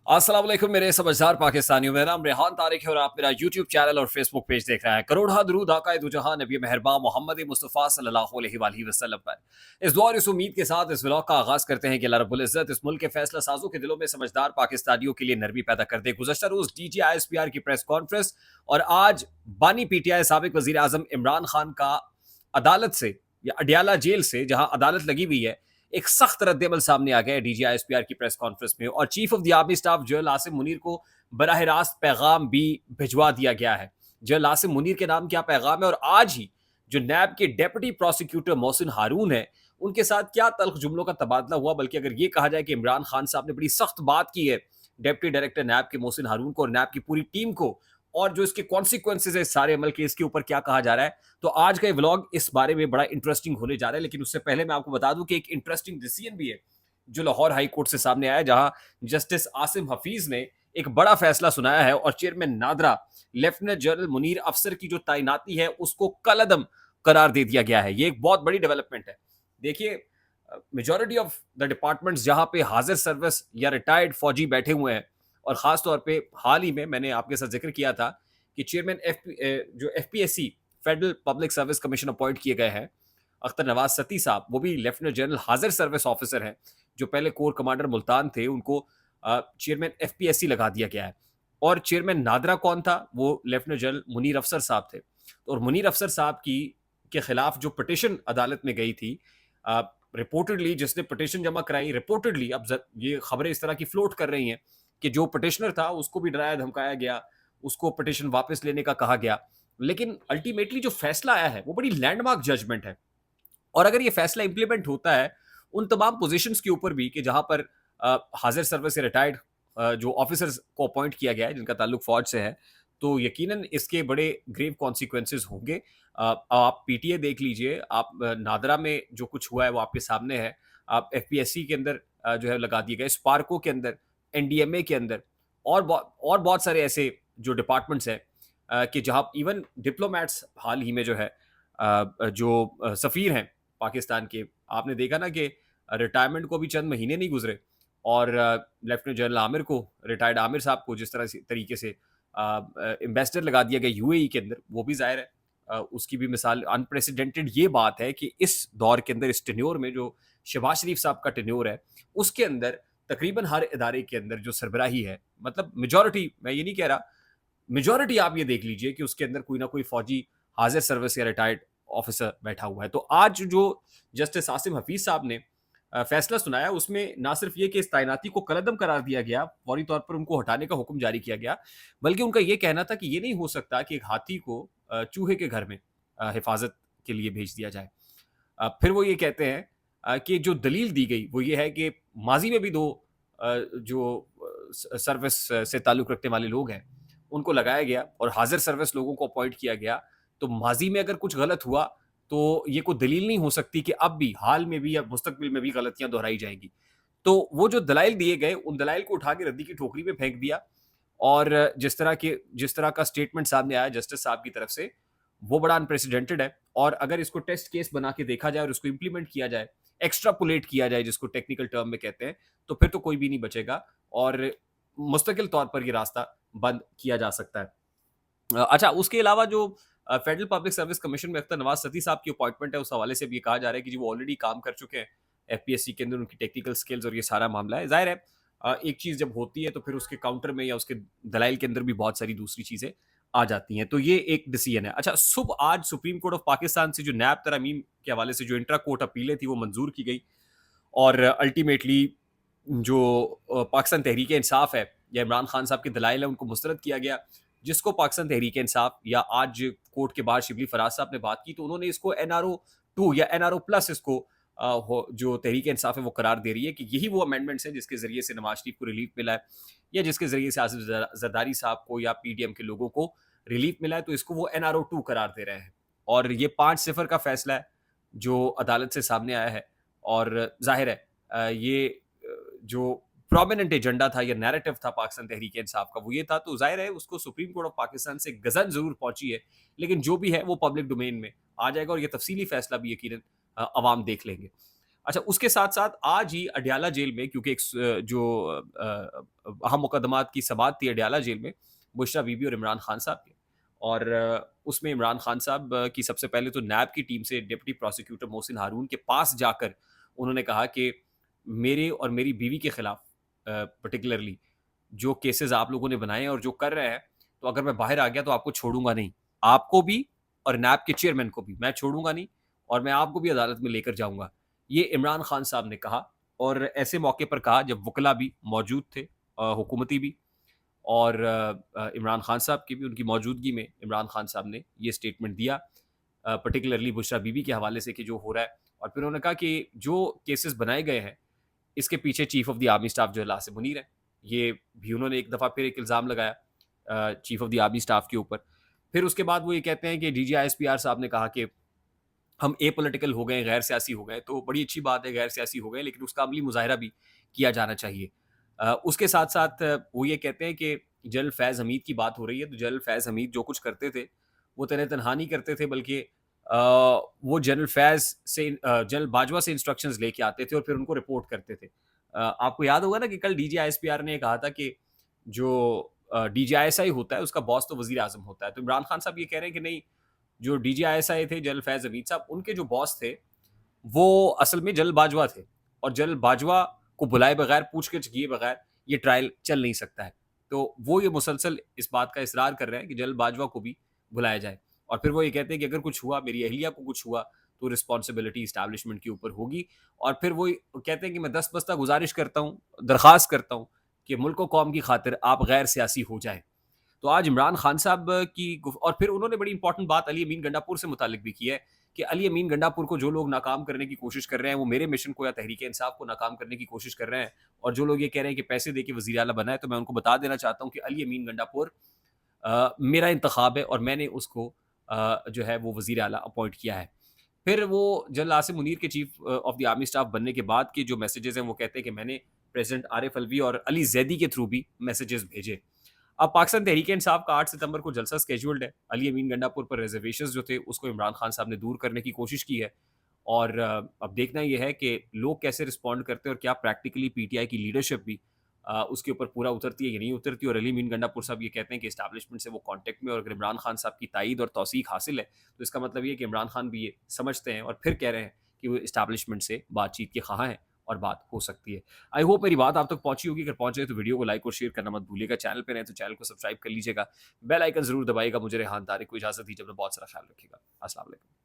अस्सलाम वालेकुम मेरे समझदार पाकिस्तानियों। मेरा नाम रेहान तारिक है और आप मेरा यूट्यूब चैनल और फेसबुक पेज देख रहे हैं। करोड़ा दरूद आकाए दो जहां नबी मेहरबान मोहम्मद मुस्तफ़ा सल्लल्लाहु अलैहि वसल्लम पर। इस दुआ और इस उम्मीद के साथ इस व्लॉग का आगाज करते हैं कि अल्लाह रब्बुल इज्जत इस मुल्क के फैसला साजों के दिलों में समझदार पाकिस्तानियों के लिए नरमी पैदा कर दे। गुज़श्ता रोज DGISPR की प्रेस कॉन्फ्रेंस और आज बानी PTI साबिक वजीर आजम इमरान खान का अदालत से या अडियाला जेल से जहां अदालत लगी हुई है एक सख्त रद्दमल सामने आ गया DGISPR की प्रेस कॉन्फ्रेंस में और chief of the army staff general Asim Munir को बराह रास्त पैगाम भी भिजवा दिया गया है। जनरल आसिम मुनीर के नाम क्या पैगाम है और आज ही जो नैब के डेप्यूटी प्रोसिक्यूटर मोहसिन हारून है उनके साथ क्या तल्ख जुमलों का तबादला हुआ, बल्कि अगर ये कहा जाए कि इमरान खान साहब ने बड़ी सख्त बात की है डेप्यूटी डायरेक्टर नैब के मोहसिन हारून को और नैब की पूरी टीम को, और जो इसके कॉन्सिक्वेंसेज है सारे अमल के, इसके ऊपर क्या कहा जा रहा है। तो आज का ये व्लॉग इस बारे में बड़ा इंटरेस्टिंग होने जा रहा है। लेकिन उससे पहले मैं आपको बता दूं कि एक इंटरेस्टिंग डिसीजन भी है जो लाहौर हाई कोर्ट से सामने आया, जहां जस्टिस आसिम हफीज ने एक बड़ा फैसला सुनाया है और chairman NADRA lieutenant general Munir अफसर की जो तैनाती है उसको कलअदम करार दे दिया गया है। ये एक बहुत बड़ी डेवलपमेंट है। देखिए, मेजॉरिटी ऑफ द डिपार्टमेंट्स जहां पे हाजिर सर्विस या रिटायर्ड फौजी बैठे हुए हैं, और खास तौर पे हाल ही में मैंने आपके साथ जिक्र किया था कि चेयरमैन जो FPSC federal public service commission appoint किए गए हैं अख्तर नवाज सती साहब, वो भी लेफ्टिनेंट जनरल हाजिर सर्विस ऑफिसर हैं। जो पहले कोर कमांडर मुल्तान थे उनको चेयरमैन FPSC लगा दिया गया है। और चेयरमैन नादरा कौन था? वो लेफ्टिनेंट जनरल मुनीर अफसर साहब थे। और मुनीर अफसर साहब की के खिलाफ जो पिटिशन अदालत में गई थी, रिपोर्टेडली जिसने पिटिशन जमा कराई, रिपोर्टेडली अब ये खबरें इस तरह की फ्लोट कर रही हैं कि जो पिटिशनर था उसको भी डराया धमकाया गया, उसको पिटिशन वापस लेने का कहा गया। लेकिन अल्टीमेटली जो फैसला आया है वो बड़ी लैंडमार्क जजमेंट है। और अगर ये फैसला इंप्लीमेंट होता है उन तमाम पोजीशंस के ऊपर भी कि जहां पर हाजिर सर्विस से रिटायर्ड जो ऑफिसर्स को अपॉइंट किया गया है जिनका ताल्लुक फौज से है, तो यकीनन इसके बड़े ग्रेव कॉन्सिक्वेंसेस होंगे। आप PTA देख लीजिए, आप नादरा में जो कुछ हुआ है वो आपके सामने है। आप FPSC के अंदर जो है लगा दिए गए, स्पार्को के अंदर, NDMA के अंदर, और बहुत सारे ऐसे जो डिपार्टमेंट्स हैं कि जहाँ इवन डिप्लोमेट्स हाल ही में जो है जो सफ़ीर हैं पाकिस्तान के, आपने देखा ना कि रिटायरमेंट को भी चंद महीने नहीं गुजरे और लेफ्टिनेंट जनरल आमिर को, रिटायर्ड आमिर साहब को जिस तरीके से एम्बेसडर लगा दिया गया UAE के अंदर, वो भी ज़ाहिर है उसकी भी मिसाल अनप्रेसिडेंटेड ये बात है कि इस दौर के अंदर, इस टेन्योर में जो शहबाज शरीफ साहब का टेन्योर है, उसके अंदर तकरीबन हर इदारे के अंदर जो सरबराही है, मतलब मेजॉरिटी, मैं ये नहीं कह रहा, मेजॉरिटी आप ये देख लीजिए कि उसके अंदर कोई ना कोई फौजी हाजिर सर्विस या रिटायर्ड ऑफिसर बैठा हुआ है। तो आज जो जस्टिस आसिम हफीज साहब ने फैसला सुनाया उसमें ना सिर्फ ये कि इस तैनाती को कलअदम करार दिया गया, फौरी तौर पर उनको हटाने का हुक्म जारी किया गया, बल्कि उनका ये कहना था कि ये नहीं हो सकता कि एक हाथी को चूहे के घर में हिफाजत के लिए भेज दिया जाए। फिर वो ये कहते हैं कि जो दलील दी गई वो ये है कि माजी में भी दो जो सर्विस से ताल्लुक़ रखने वाले लोग हैं उनको लगाया गया और हाजिर सर्विस लोगों को अपॉइंट किया गया। तो माजी में अगर कुछ गलत हुआ तो ये कोई दलील नहीं हो सकती कि अब भी, हाल में भी या मुस्तकबिल में भी गलतियां दोहराई जाएंगी। तो वो जो दलाइल दिए गए उन दलाइल को उठा के रद्दी की ठोकरी में फेंक दिया। और जिस तरह का स्टेटमेंट सामने आया जस्टिस साहब की तरफ से, वो बड़ा अनप्रेसिडेंटेड है। और अगर इसको टेस्ट केस बना के देखा जाए और उसको इंप्लीमेंट किया जाए, एक्स्ट्रापोलेट किया जाए जिसको टेक्निकल टर्म में कहते हैं, तो फिर तो कोई भी नहीं बचेगा और मुस्तकिल तौर पर ये रास्ता बंद किया जा सकता है। अच्छा, उसके अलावा जो फेडरल पब्लिक सर्विस कमीशन में अख्तर नवाज सती साहब की अपॉइंटमेंट है, उस हवाले से भी ये कहा जा रहा है कि जी वो ऑलरेडी काम कर चुके हैं FPSC के अंदर, उनकी टेक्निकल स्किल्स और ये सारा मामला है। जाहिर है एक चीज़ जब होती है तो फिर उसके काउंटर में या उसके दलाइल के अंदर भी बहुत सारी दूसरी चीज़ें आ जाती हैं। तो ये एक डिसीजन है। अच्छा, आज सुप्रीम कोर्ट ऑफ पाकिस्तान से जो नैब तरमीम के हवाले से जो इंट्रा कोर्ट अपीलें थी वो मंजूर की गई और अल्टीमेटली जो पाकिस्तान तहरीक इंसाफ है या इमरान खान साहब के दलाइल है उनको मुस्तरद किया गया, जिसको पाकिस्तान तहरीक इंसाफ या आज कोर्ट के बाहर शिबली फराज साहब ने बात की तो उन्होंने इसको NRO 2 या NRO+ इसको जो तहरीक इंसाफ है वो करार दे रही है कि यही वो अमेंडमेंट्स हैं जिसके जरिए से नवाज शरीफ को रिलीफ मिला है या जिसके जरिए से आसिफ जरदारी साहब को या PDM के लोगों को रिलीफ मिला है, तो इसको वो NRO 2 करार दे रहे हैं। और ये 5-0 का फैसला है जो अदालत से सामने आया है। और जाहिर है ये जो प्रोमिनेंट एजेंडा था या नैरेटिव था पाकिस्तान तहरीक इंसाफ का वो ये था, तो जाहिर है उसको सुप्रीम कोर्ट ऑफ पाकिस्तान से गजन जरूर पहुंची है, लेकिन जो भी है वो पब्लिक डोमेन में आ जाएगा और ये तफसीली फैसला भी यकीनन अवाम देख लेंगे। अच्छा, उसके साथ-साथ आज ही अडयाला जेल में, क्योंकि जो अहम मुकदमात की समाअत थी अडयाला जेल में, बुशरा बीबी और इमरान खान साहब की। और उसमें इमरान खान साहब की सबसे पहले तो नैब की टीम से डिप्टी प्रोसिक्यूटर मोहसिन हारून के पास जाकर उन्होंने कहा कि मेरे और मेरी बीवी के खिलाफ पर्टिकुलरली जो केसेस आप लोगों ने बनाए हैं और जो कर रहे हैं, तो अगर मैं बाहर आ गया तो आपको छोड़ूँगा नहीं। आपको भी और नैब के चेयरमैन को भी मैं छोड़ूँगा नहीं, और मैं आपको भी अदालत में लेकर जाऊँगा। ये इमरान खान साहब ने कहा, और ऐसे मौके पर कहा जब वकला भी मौजूद थे, हुकूमती भी, और इमरान खान साहब की भी, उनकी मौजूदगी में इमरान खान साहब ने ये स्टेटमेंट दिया, पर्टिकुलरली बुशरा बीबी के हवाले से कि जो हो रहा है। और फिर उन्होंने कहा कि जो केसेस बनाए गए हैं, इसके पीछे chief of the army staff जो है लासिम मुनीर है। ये भी उन्होंने एक दफ़ा फिर एक इल्ज़ाम लगाया chief of the army staff के ऊपर। फिर उसके बाद वो ये कहते हैं कि डीजीआईएसपीआर साहब ने कहा कि हम एपॉलिटिकल हो गए, गैर सियासी हो गए, तो बड़ी अच्छी बात है गैर सियासी हो गए, लेकिन उसका अमली मुज़ाहिरा भी किया जाना चाहिए। उसके साथ-साथ वो ये कहते हैं कि जनरल फैज़ हमीद की बात हो रही है, तो जनरल फैज़ हमीद जो कुछ करते थे, वो तन-ए-तनहा नहीं करते थे, बल्कि वो जनरल फैज़ से जनरल बाजवा से इंस्ट्रक्शंस लेके आते थे और फिर उनको रिपोर्ट करते थे। आपको याद होगा ना कि कल डीजीआईएसपीआर ने कहा था कि जो डीजीआईएसआई होता है, उसका बॉस तो वज़ीर-ए-आज़म होता है। तो इमरान खान साहब ये कह रहे हैं कि नहीं, जो डीजीआईएसआई थे जनरल फैज़ हमीद साहब, उनके जो बॉस थे, वो असल में जनरल बाजवा थे, और जनरल बाजवा को बुलाए बगैर, पूछ-गिछ किए बगैर ये ट्रायल चल नहीं सकता है। तो वो ये मुसलसल इस बात का इसरार कर रहे हैं कि जनरल बाजवा को भी बुलाया जाए, और फिर वो ये कहते हैं कि अगर कुछ हुआ, मेरी अहलिया को कुछ हुआ, तो रिस्पॉन्सिबिलिटी एस्टैब्लिशमेंट के ऊपर होगी। और फिर वो कहते हैं कि मैं दस्त-बस्ता गुज़ारिश करता हूँ, दरख़्वास्त करता हूँ कि मुल्क और कौम की खातिर आप गैर सियासी हो जाएँ। तो आज इमरान खान साहब की और फिर उन्होंने बड़ी इंपॉर्टेंट बात अली अमीन गंडापुर से मुतालिक भी की है कि अली अमीन गंडापुर को जो लोग नाकाम करने की कोशिश कर रहे हैं, वो मेरे मिशन को या तहरीक इंसाफ को नाकाम करने की कोशिश कर रहे हैं। और जो लोग ये कह रहे हैं कि पैसे दे के वज़ीर आला बना है, तो मैं उनको बता देना चाहता हूँ कि अली अमीन गंडापुर मेरा इंतखाब है, और मैंने उसको जो है वो वज़ीर आला अपॉइंट किया है। फिर वो जनरल आसिम मुनीर के chief of the army staff बनने के बाद के जो मैसेजेस हैं, वो कहते हैं कि मैंने प्रेसिडेंट आरिफ अलवी और अली जैदी के थ्रू भी मैसेजेस भेजे। अब पाकिस्तान तहरीक इंसाफ का 8 सितंबर को जलसा स्केड्यूल्ड है। अली अमीन गंडापुर पर रिजर्वेशंस जो थे, उसको इमरान खान साहब ने दूर करने की कोशिश की है। और अब देखना ये है कि लोग कैसे रिस्पॉन्ड करते हैं, और क्या प्रैक्टिकली पीटीआई की लीडरशिप भी उसके ऊपर पूरा उतरती है या नहीं उतरती। और अली अमीन गंडापुर साहब ये कहते हैं कि एस्टैब्लिशमेंट से वो कॉन्टैक्ट में, और अगर इमरान खान साहब की तायद और तौसीक हासिल है, तो इसका मतलब ये है कि इमरान खान भी ये समझते हैं और फिर कह रहे हैं कि वो एस्टैब्लिशमेंट से बातचीत के ख़्वाह हैं, और बात हो सकती है। आई होप मेरी बात आप तक पहुंची होगी। अगर पहुंचे तो वीडियो को लाइक और शेयर करना मत भूलिएगा। चैनल पे नए तो चैनल को सब्सक्राइब कर लीजिएगा। बेल आइकन ज़रूर दबाइएगा। मुझे रेहान तारिक को इजाज़त दीजिए। अपना बहुत सारा ख्याल रखिएगा। अस्सलाम वालेकुम।